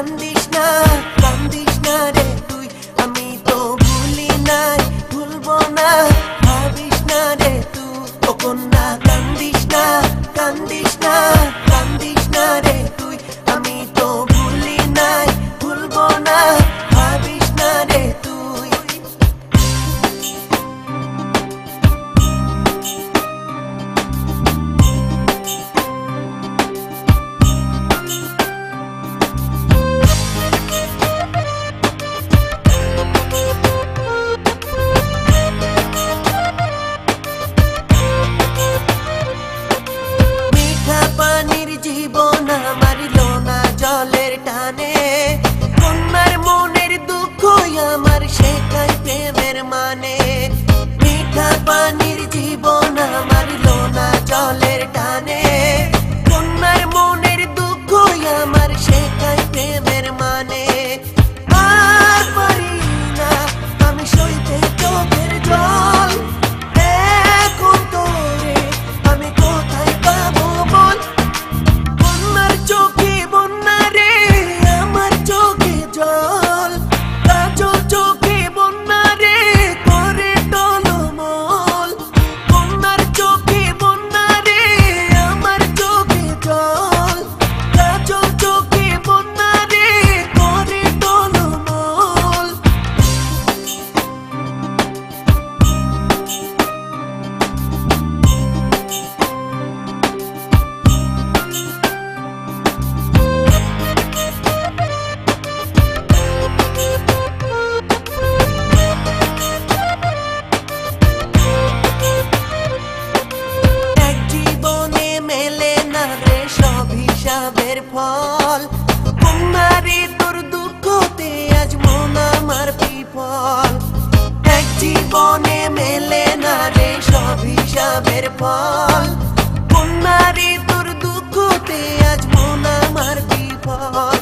কান্দিস না রে তুই, আমি তো ভুলি নাই ভুলবো না, ভাবিস না রে তুই। ও কন্যা কান্দিস না রে তুই, আমি তো ভুলি নাই ভুলবো না, ভাবিস না রে তুই। পানির জীবন মারিল না জলের টানে, কন্যার মনের দুঃখ আমার শেখায় প্রেমের মানে। মিঠা পানির জীবন মারিল না জলের টানে, কন্যার মনের দুঃখ আমার শেখায় প্রেমের মানে। আর পারি না আমি সইতে চোখের জল, এখন তোরে আমি কোথায় পাবো বল। কন্যার চোখে বন্যা রে আমার চোখে জল, কাজল চোখে বন্যা রে করে টলমল। কন্যার চোখে বন্যা রে আমার চোখে জল, কাজল চোখে বন্যা রে করে টলমল। হিসাবের ফল কন্যারে তোর দুঃখতে আজ মন আমার বিফল। এক জীবনে মেলে না রে সব হিসাবের ফল, কন্যারে তোর দুঃখতে আজ মন আমার বিফল।